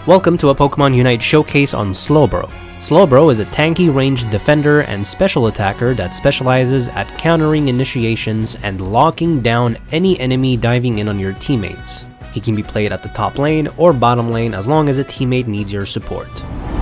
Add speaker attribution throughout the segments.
Speaker 1: Welcome to a Pokemon Unite showcase on Slowbro. Slowbro is a tanky ranged defender and special attacker that specializes at countering initiations and locking down any enemy diving in on your teammates. He can be played at the top lane or bottom lane as long as a teammate needs your support.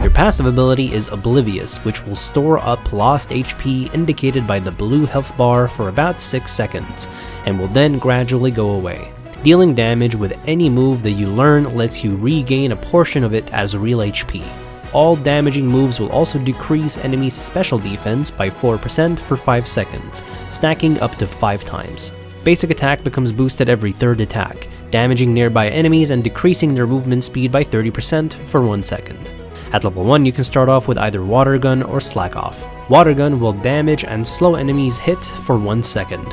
Speaker 1: Your passive ability is Oblivious, which will store up lost HP indicated by the blue health bar for about 6 seconds, and will then gradually go away. Dealing damage with any move that you learn lets you regain a portion of it as real HP. All damaging moves will also decrease enemies' special defense by 4% for 5 seconds, stacking up to 5 times. Basic attack becomes boosted every third attack, damaging nearby enemies and decreasing their movement speed by 30% for 1 second. At level 1, you can start off with either Water Gun or Slack Off. Water Gun will damage and slow enemies' hit for 1 second.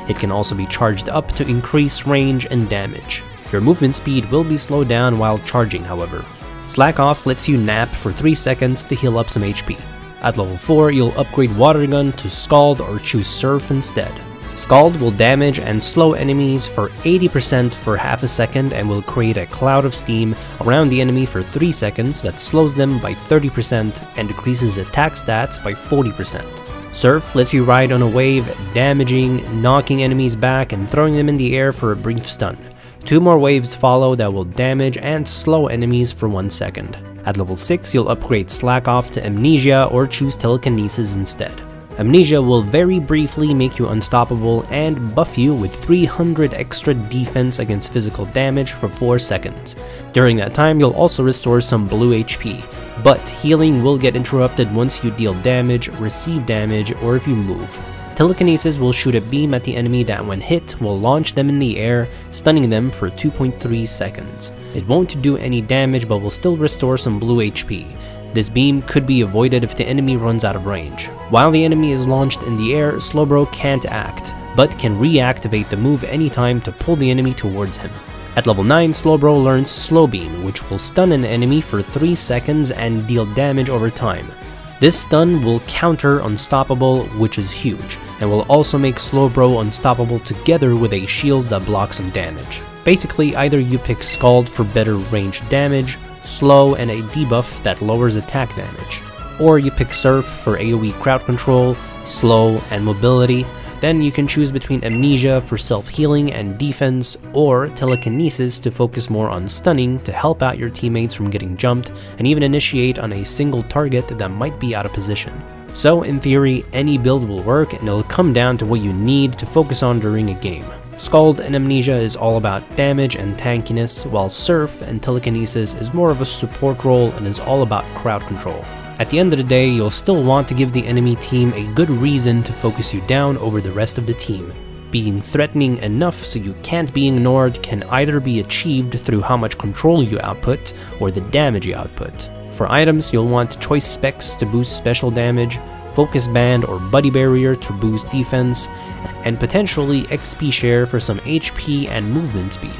Speaker 1: It can also be charged up to increase range and damage. Your movement speed will be slowed down while charging, however. Slack Off lets you nap for 3 seconds to heal up some HP. At level 4, you'll upgrade Water Gun to Scald or choose Surf instead. Scald will damage and slow enemies for 80% for half a second and will create a cloud of steam around the enemy for 3 seconds that slows them by 30% and decreases attack stats by 40%. Surf lets you ride on a wave, damaging, knocking enemies back, and throwing them in the air for a brief stun. 2 more waves follow that will damage and slow enemies for 1 second. At level 6, you'll upgrade Slack Off to Amnesia or choose Telekinesis instead. Amnesia will very briefly make you unstoppable and buff you with 300 extra defense against physical damage for 4 seconds. During that time, you'll also restore some blue HP, but healing will get interrupted once you deal damage, receive damage, or if you move. Telekinesis will shoot a beam at the enemy that when hit will launch them in the air, stunning them for 2.3 seconds. It won't do any damage but will still restore some blue HP. This beam could be avoided if the enemy runs out of range. While the enemy is launched in the air, Slowbro can't act, but can reactivate the move anytime to pull the enemy towards him. At level 9, Slowbro learns Slow Beam, which will stun an enemy for 3 seconds and deal damage over time. This stun will counter Unstoppable, which is huge, and will also make Slowbro unstoppable together with a shield that blocks some damage. Basically, either you pick Scald for better range damage, Slow and a debuff that lowers attack damage, or you pick Surf for AoE crowd control, Slow, and mobility. Then you can choose between Amnesia for self-healing and defense, or Telekinesis to focus more on stunning to help out your teammates from getting jumped, and even initiate on a single target that might be out of position. So in theory, any build will work and it'll come down to what you need to focus on during a game. Scald and Amnesia is all about damage and tankiness, while Surf and Telekinesis is more of a support role and is all about crowd control. At the end of the day, you'll still want to give the enemy team a good reason to focus you down over the rest of the team. Being threatening enough so you can't be ignored can either be achieved through how much control you output or the damage you output. For items, you'll want choice specs to boost special damage, Focus Band or Buddy Barrier to boost defense, and potentially XP Share for some HP and movement speed.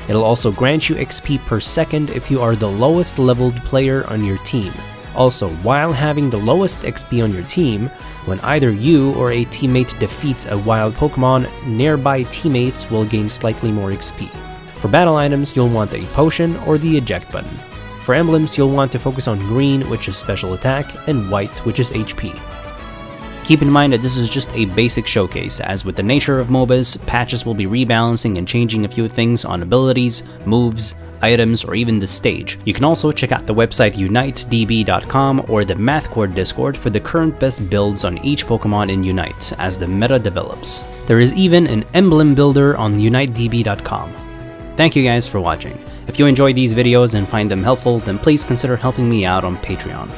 Speaker 1: It'll also grant you XP per second if you are the lowest leveled player on your team. Also, while having the lowest XP on your team, when either you or a teammate defeats a wild Pokemon, nearby teammates will gain slightly more XP. For battle items, you'll want a potion or the eject button. For emblems, you'll want to focus on green, which is special attack, and white, which is HP. Keep in mind that this is just a basic showcase, as with the nature of MOBAs, patches will be rebalancing and changing a few things on abilities, moves, items, or even the stage. You can also check out the website UniteDB.com or the MathCore Discord for the current best builds on each Pokemon in Unite as the meta develops. There is even an emblem builder on UniteDB.com. Thank you guys for watching. If you enjoy these videos and find them helpful, then please consider helping me out on Patreon.